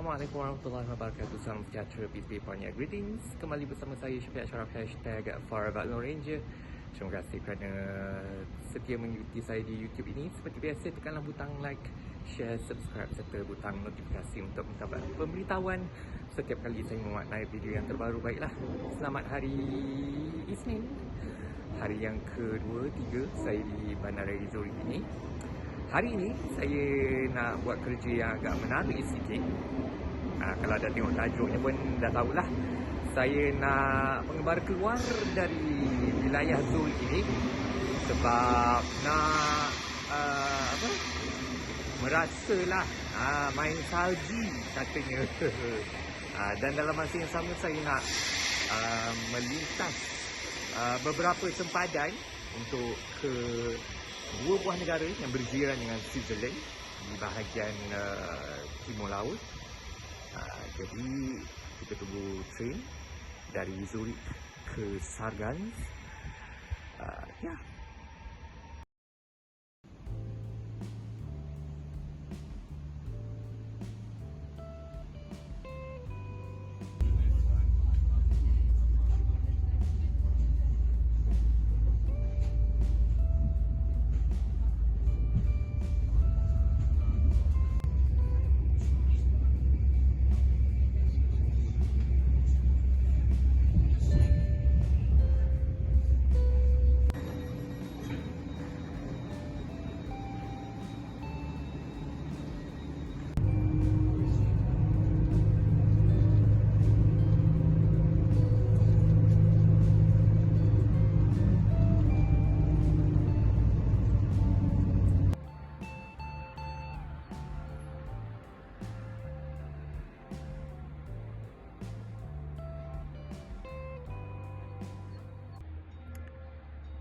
Assalamualaikum warahmatullahi wabarakatuh. Salam sejahtera, peace be upon you. Greetings. Kembali bersama saya Syafiq Ashraf #FarabakLoRanger. Terima kasih kerana setia mengikuti saya di YouTube ini. Seperti biasa, tekanlah butang like, share, subscribe serta butang notifikasi untuk mendapat pemberitahuan setiap kali saya memuat video yang terbaru. Baiklah, selamat hari Isnin, hari yang kedua, tiga saya di Bandaraya Zurich ini. Hari ini saya nak buat kerja yang agak menarik sikit. Kalau dah tengok tajuknya pun dah tahulah. Saya nak pengembara keluar dari wilayah Zurich ini sebab nak merasalah main salji katanya. Dan dalam masa yang sama saya nak melintas beberapa sempadan untuk ke dua buah negara yang berjiran dengan Switzerland di bahagian timur laut. Jadi kita tunggu train dari Zurich ke Sargans. Ya.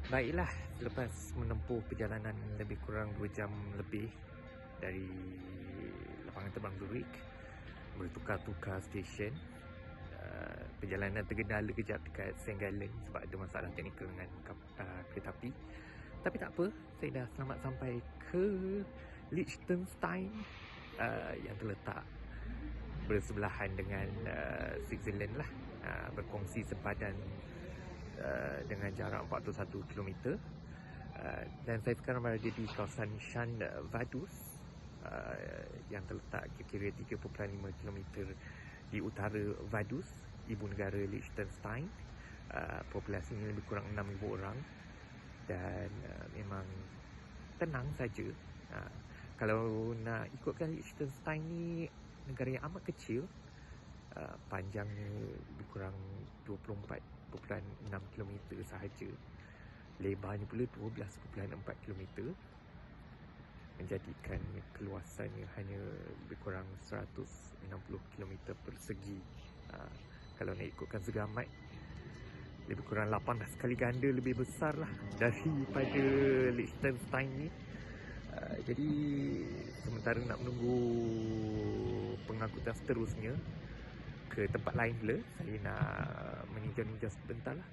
Baiklah, selepas menempuh perjalanan lebih kurang 2 jam lebih dari lapangan terbang Zurich, bertukar-tukar stesen, perjalanan tergendala kejap dekat St. Gallen sebab ada masalah teknikal dengan kereta api. Tapi tak apa, saya dah selamat sampai ke Liechtenstein yang terletak bersebelahan dengan Switzerland lah, berkongsi sepadan dengan jarak 41 km. Dan saya sekarang berada di kawasan Schan Vaduz yang terletak kira-kira 3.5 km di utara Vaduz, ibu negara Liechtenstein. Populasinya lebih kurang 6,000 orang dan memang tenang saja. Kalau nak ikutkan Liechtenstein ni negara yang amat kecil, panjangnya lebih kurang 24.6 km sahaja. Lebarnya pula 12.4 km, menjadikan keluasannya hanya lebih kurang 160 km persegi. Kalau nak ikutkan segamat, lebih kurang 18 kali ganda lebih besar lah daripada Liechtenstein ni. Jadi sementara nak menunggu pengangkutan seterusnya ke tempat lain pula, saya nak meninjau-ninjau sebentar lah.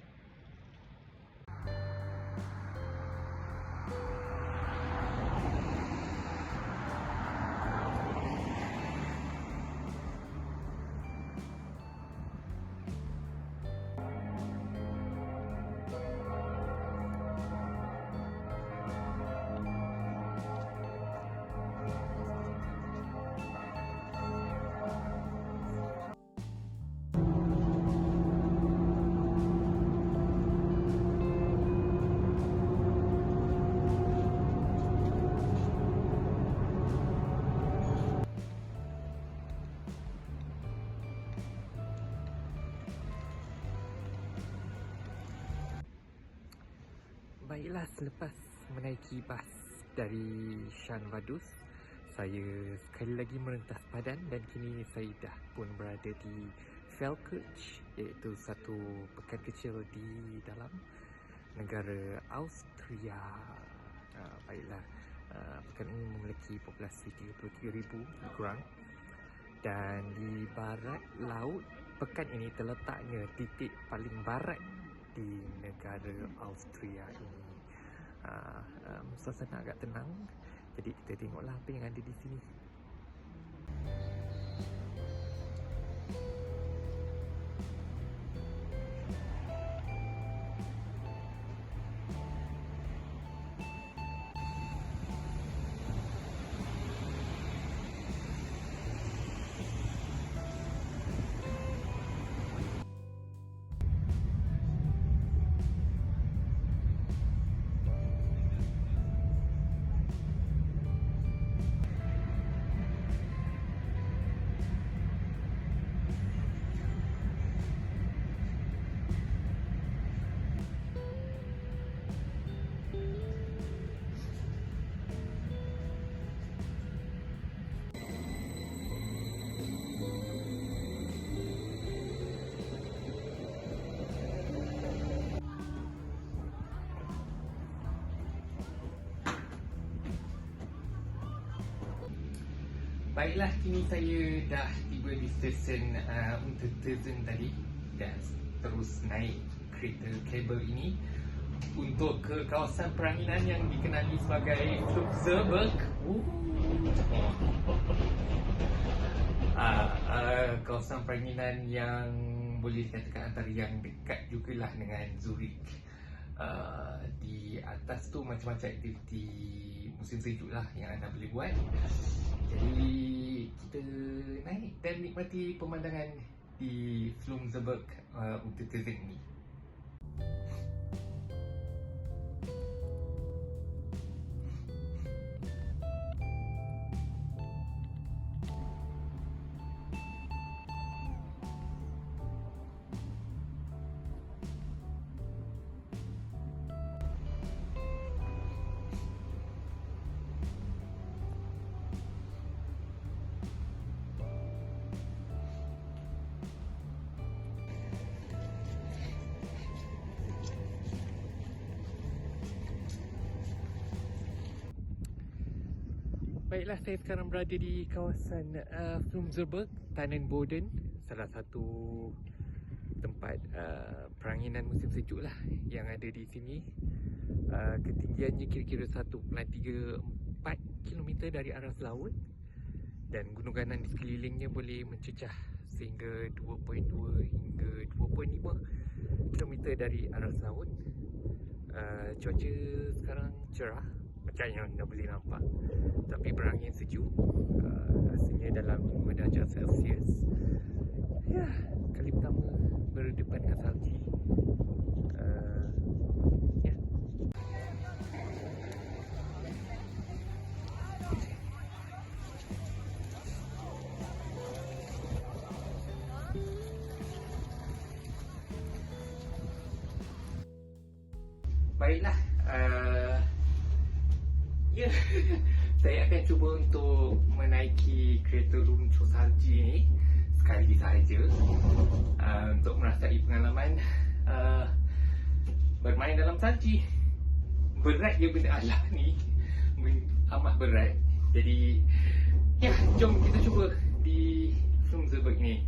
Baiklah, selepas menaiki bas dari Schan Vaduz, saya sekali lagi merentas padan dan kini saya dah pun berada di Feldkirch, iaitu satu pekan kecil di dalam negara Austria. Baiklah, pekan ini memiliki populasi 33,000 lebih kurang, dan di barat laut pekan ini terletaknya titik paling barat di negara Austria ini. Suasana agak tenang, jadi kita tengoklah apa yang ada di sini. Baiklah, kini saya dah tiba di stesen Untertürzen tadi dan terus naik kereta kabel ini untuk ke kawasan peranginan yang dikenali sebagai Flugzeburg. Kawasan peranginan yang boleh dikatakan antara yang dekat jugalah dengan Zurich. Di atas tu macam-macam aktiviti musim sejuk lah yang anda boleh buat. Jadi kita naik dan nikmati pemandangan di Flugzeburg Untertürzen ni. Baiklah, saya sekarang berada di kawasan Flugzeburg, Tannenboden, salah satu tempat peranginan musim sejuk lah yang ada di sini. Ketinggiannya kira-kira 1.34 km dari aras laut dan gunung-ganan di sekelilingnya boleh mencecah sehingga 2.2 hingga 2.5 km dari aras laut. Cuaca sekarang cerah macam yang anda boleh nampak, tapi berangin sejuk, rasanya dalam 5 darjah Celsius. Ya, kali pertama berdepan dengan salji. Ya. Baiklah, ya, saya akan cuba untuk menaiki kereta luncur salji ni sekali sahaja untuk merasai pengalaman bermain dalam salji. Berat je benda alah ni, amat berat. Jadi, ya, jom kita cuba di Flugzeburg ni.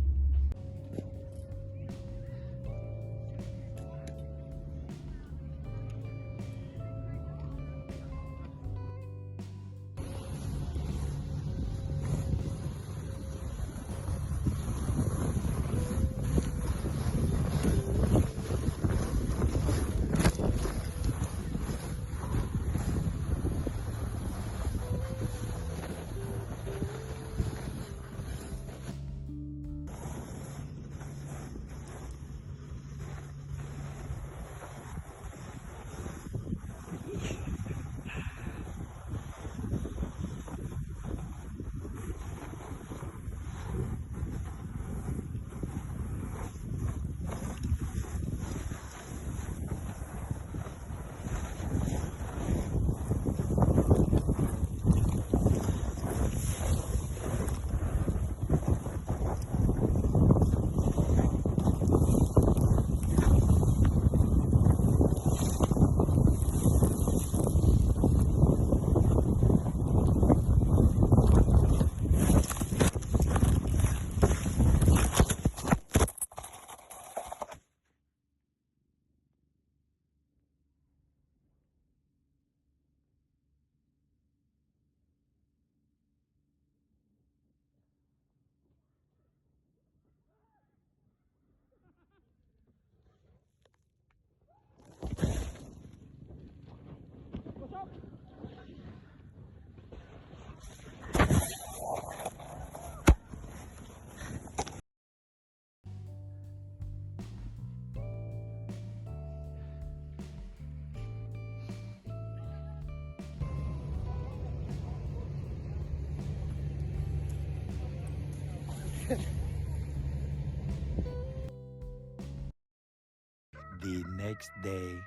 The next day.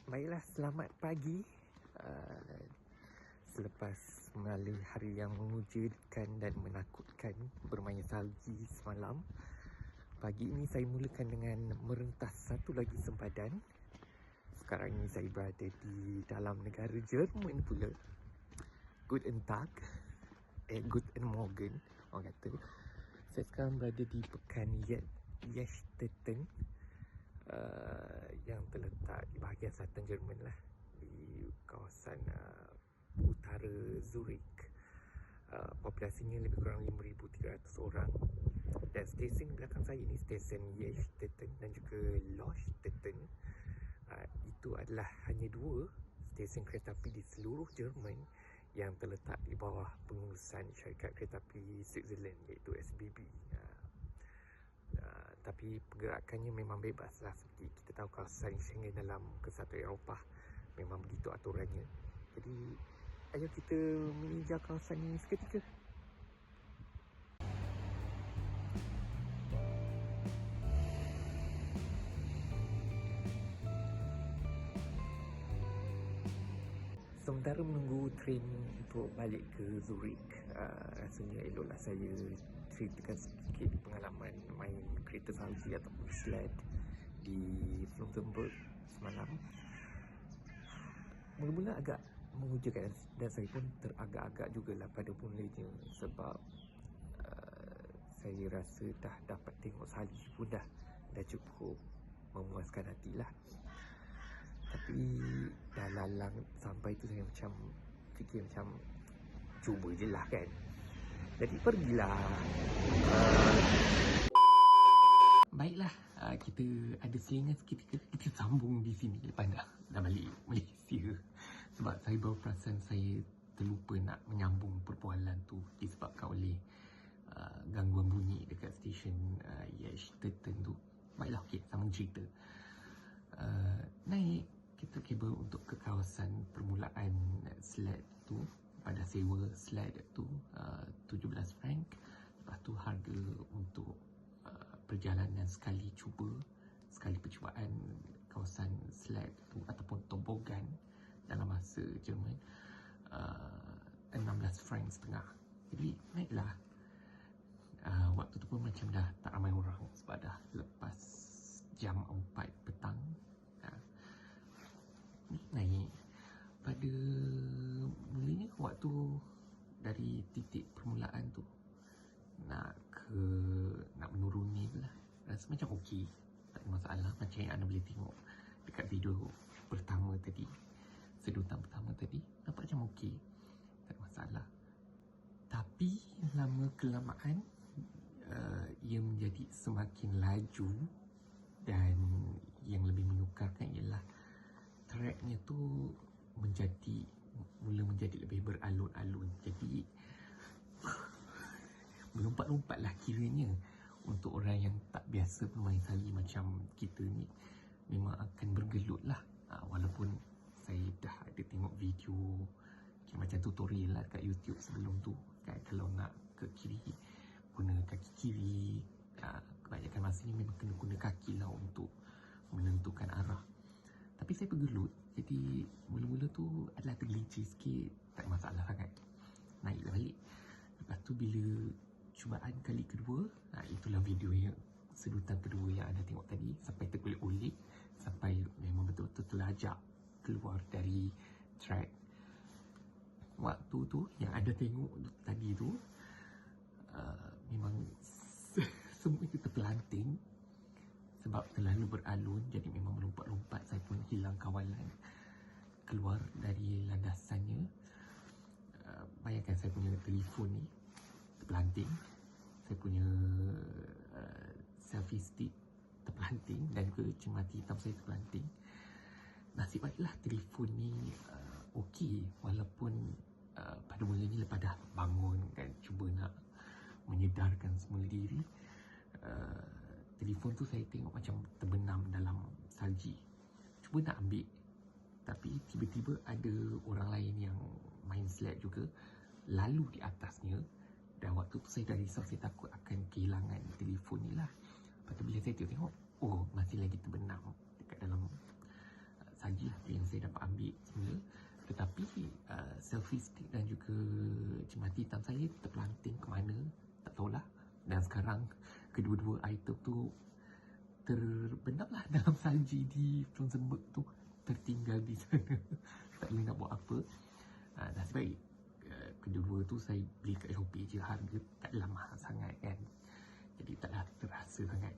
Baiklah, selamat pagi. selepas melalui hari yang mengejutkan dan menakutkan bermain salji semalam, pagi ini saya mulakan dengan merentas satu lagi sempadan. Sekarang ini saya berada di dalam negara Jerman pula. Guten Tag, Guten Morgen orang kata. Saya sekarang berada di pekan Jestetten, yang terletak di bahagian selatan Jerman lah, di kawasan utara Zurich. Populasinya lebih kurang 5,300 orang. Dan stesen belakang saya ni stesen Jestetten dan juga Leuchtstetten. Itu adalah hanya dua stesen kereta api di seluruh Jerman yang terletak di bawah pengurusan syarikat kereta api Switzerland, iaitu SBB. Tapi pergerakannya memang bebas lah. Seperti kita tahu kawasan Schengen dalam Kesatuan Eropah memang begitu aturannya. Jadi ayo kita meninjau kawasan ini seketika. Sementara menunggu train untuk balik ke Zurich, rasanya eloklah saya ceritakan sedikit pengalaman main kereta salji ataupun sled di Flensburg semalam. Mula-mula agak mengujakan dan saya pun teragak-agak jugalah pada mulanya, sebab saya rasa dah dapat tengok salji pun dah cukup memuaskan hatilah. Tapi dah lalang sampai tu saya macam fikir macam cuba je lah kan. Jadi pergilah. Baiklah, kita ada selingan seketika. Kita sambung di sini lepas dah balik Malaysia. Sebab saya baru perasan saya terlupa nak menyambung perbualan tu disebabkan oleh gangguan bunyi dekat stesen Jestetten tu. Baiklah, okey, sambung cerita. Naik kereta kabel untuk ke kawasan permulaan sled tu. Pada sewa sled tu 17 franc. Lepas tu harga untuk perjalanan sekali percubaan kawasan sled tu ataupun tobogan dalam bahasa Jerman 16 franc setengah. Jadi naiklah. Waktu tu pun macam dah tak ramai orang sebab dah lepas jam 4 petang. Naik pada mulanya waktu dari titik permulaan tu nak menuruni lah, rasa macam okey, tak ada masalah. Macam yang anda boleh tengok dekat video pertama tadi, sedutan pertama tadi, nampak macam okey, tak ada masalah. Tapi lama kelamaan ia menjadi semakin laju, dan yang lebih menyukarkan ialah tracknya tu mula menjadi lebih beralun-alun. Jadi melompat-lompat lah kiranya. Untuk orang yang tak biasa bermain salji macam kita ni, memang akan bergelut lah. Walaupun saya dah ada tengok video macam tutorial lah kat YouTube sebelum tu kan, kalau nak ke kiri guna kaki kiri. Kebanyakan masa ni memang kena guna kaki lah untuk menentukan arah. Tapi saya bergelut, jadi mula-mula tu adalah tergelincir sikit, tak ada masalah sangat. Naiklah balik. Lepas tu bila cubaan kali kedua, itulah video yang sedutan kedua yang anda tengok tadi, sampai tergulik-gulik, sampai memang betul-betul terlajak keluar dari track. Waktu tu yang anda tengok tadi tu memang semua kita terpelanting sebab terlalu beralun. Jadi memang melompat-lompat. Saya pun hilang kawalan keluar dari landasannya. Bayangkan saya punya telefon ni terpelanting, saya punya selfie stick terpelanting, dan juga cermati hitam saya terpelanting. Nasib baiklah telefon ni okey, walaupun pada mulanya lepas dah bangun kan, cuba nak menyedarkan semula diri, telefon tu saya tengok macam terbenam dalam salji. Cuba nak ambil, tapi tiba-tiba ada orang lain yang main sled juga lalu di atasnya. Dan waktu tu saya dah risau, saya takut akan kehilangan telefon ni lah. Lepas tu bila saya tengok, oh masih lagi terbenam dekat dalam salji lah. Yang saya dapat ambil semula, Tetapi selfie stick dan juga cemati hitam saya terpelanting ke mana, tak tahulah. Dan sekarang kedua-dua item tu terbenam lah dalam salji di Frunzenberg tu, tertinggal di sana. Tak boleh nak buat apa. Nasib baik kedua-dua tu saya beli kat Shopee je, harga taklah mahal sangat kan, jadi taklah terasa sangat.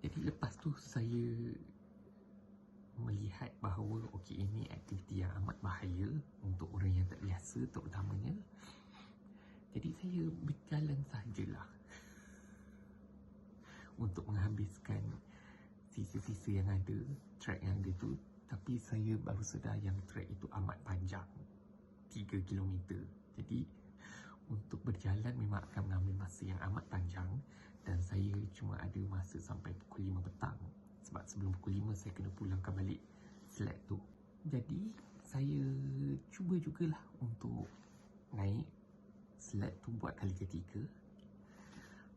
Jadi lepas tu saya melihat bahawa okey, ini aktiviti yang amat bahaya untuk orang yang tak biasa terutamanya. Jadi saya berjalan sahajalah untuk menghabiskan sisa-sisa yang ada, trek yang ada tu. Tapi saya baru sedar yang trek itu amat panjang, 3 km. Jadi untuk berjalan memang akan mengambil masa yang amat panjang. Dan saya cuma ada masa sampai pukul 5 petang. Sebab sebelum pukul 5 saya kena pulangkan balik sled tu. Jadi saya cuba jugalah untuk naik sled tu buat kali ketiga.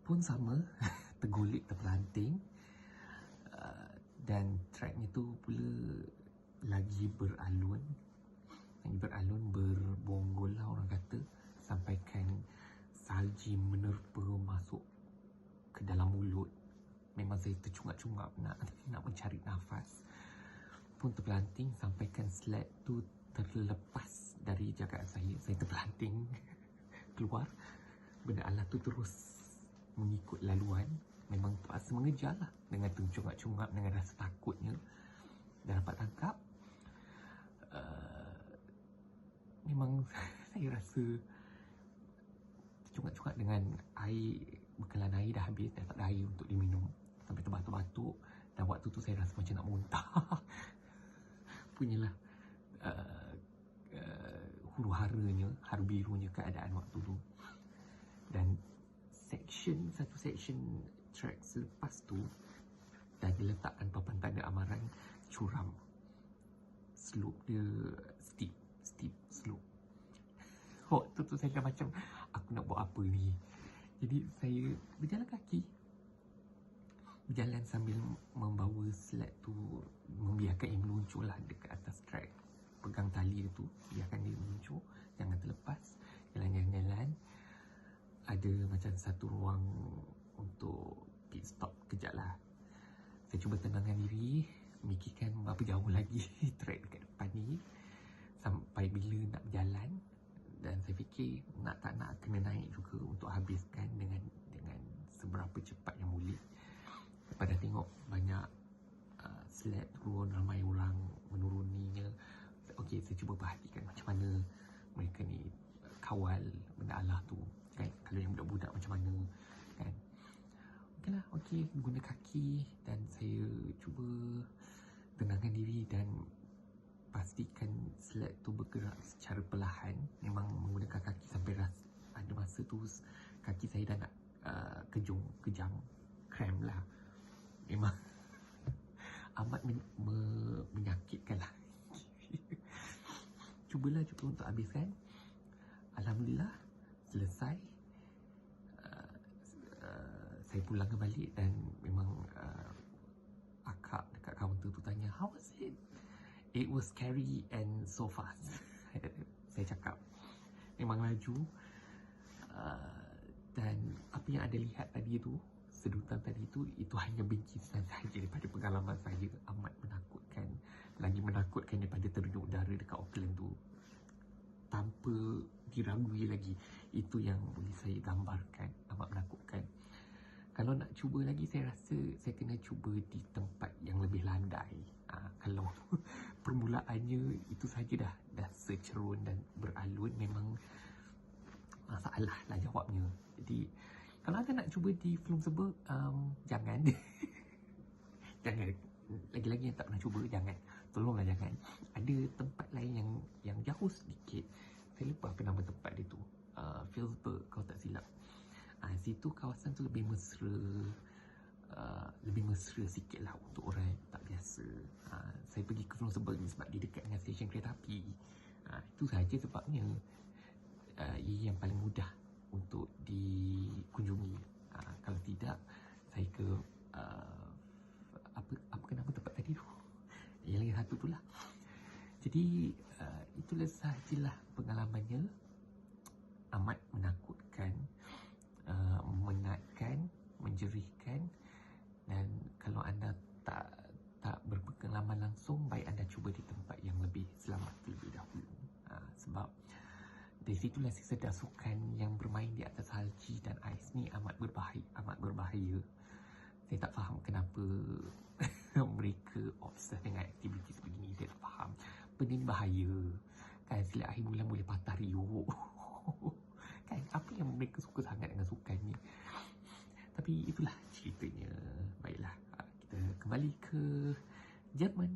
Pun sama, tergolek, terpelanting. Dan treknya tu pula lagi beralun, berbonggol lah orang kata. Sampaikan salji menerpa masuk ke dalam mulut. Memang saya tercungap-cungap nak mencari nafas. Pun terpelanting, sampaikan sled tu terlepas dari jagaan saya. Saya terpelanting keluar. Benda alat tu terus mengikut laluan. Memang terpaksa mengejar lah, dengan tercungap-cungap, dengan rasa takutnya. Dan dapat tangkap. Memang saya rasa tercungap-cungap dengan air. Bekalan air dah habis, dah tak ada air untuk diminum. Sampai terbatuk-batuk. Dan waktu tu saya rasa macam nak muntah. Punyalah huru-haranya, haru birunya keadaan waktu tu. Dan satu section track selepas tu dah diletakkan papan tanda amaran curam. Slope dia steep slope. Waktu tu saya dah macam, aku nak buat apa ni? Jadi saya berjalan kaki, berjalan sambil membawa sled tu, membiarkan ia meluncur lah dekat atas track. Pegang tali tu, biarkan dia meluncur, jangan terlepas. Jalan-jalan, ada macam satu ruang untuk pit stop kejap lah. Saya cuba tenangkan diri, mikirkan berapa jauh lagi track dekat depan ni, sampai bila nak berjalan. Dan saya fikir nak tak nak kena naik juga untuk habiskan dengan seberapa cepat yang boleh. Lepas dah tengok banyak sled turun, ramai orang menuruninya. Okey, saya cuba perhatikan macam mana mereka ni kawal benda Allah tu kan. Kalau yang budak-budak macam mana kan. Okeylah, okey, guna kaki. Dan saya cuba tenangkan diri dan pastikan sled tu bergerak secara perlahan. Memang menggunakan kaki sampai ada masa tu kaki saya dah nak kejam, cramp lah. Memang amat menyakitkan lah. Cuba untuk habiskan. Alhamdulillah selesai. Saya pulang ke balik dan memang akak dekat kaunter tu tanya, how was it? It was scary and so fast. Saya cakap memang laju. Dan apa yang anda lihat tadi tu, sedutan tadi tu, itu hanya bingkisan sahaja daripada pengalaman saya. Amat menakutkan. Lagi menakutkan daripada terjun udara dekat Auckland tu. Tanpa diragui lagi. Itu yang boleh saya gambarkan. Amat menakutkan. Kalau nak cuba lagi, saya rasa saya kena cuba di tempat yang lebih landai. Kalau permulaannya itu saja dah secerun dan beralun, memang masalah lah jawabnya. Jadi kalau anda nak cuba di Frunzenberg, jangan. Jangan. Lagi-lagi yang tak pernah cuba, jangan. Tolonglah jangan. Ada tempat lain yang jauh sedikit. Saya lupa apa nama tempat dia tu. Philipsburg kalau tak silap. Situ kawasan tu lebih mesra sikit lah untuk orang yang tak biasa. Saya pergi ke Frunzenberg ni sebab dia dekat dengan stesen kereta api. Itu sahaja sebabnya. Ia yang paling mudah untuk dikunjungi. Kalau tidak, saya ke apa nama tempat tadi tu? Yang lagi satu tu lah. Jadi itulah sahajalah pengalamannya. Amat menakutkan, memenatkan, menjerihkan. Dan kalau anda tak berpengalaman langsung, baik anda cuba di tempat yang lebih selamat terlebih dahulu. Sebab dari situlah saya sedar sukan yang bermain di atas salji dan ais ni amat berbahaya. Saya tak faham kenapa mereka obses dengan aktiviti sebegini. Saya tak faham. Benda ni bahaya. Kan silat akhir bulan boleh patah riuk. Kan apa yang mereka suka sangat dengan sukan ni. Tapi itulah ceritanya. Baiklah, kita kembali ke Jerman.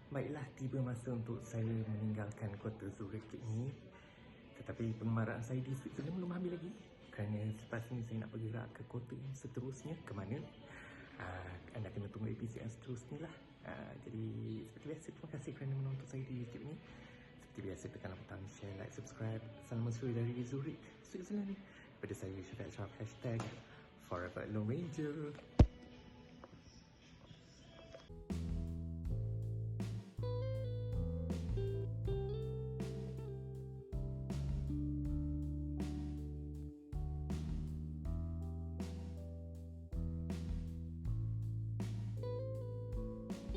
Baiklah, tiba masa untuk saya meninggalkan kota Zurich ini. Tetapi pengembaraan saya di Switzerland belum habis lagi. Kerana selepas ini saya nak bergerak ke kota yang seterusnya. Ke mana? Anda kena tunggu episod yang seterusnya lah. Jadi seperti biasa, terima kasih kerana menonton saya di YouTube ini. Seperti biasa, tekanlah butang share, like, subscribe. Salam mesra dari Zurich, Switzerland. Pada saya Syafiq Ashraf, #Forever Lone Ranger.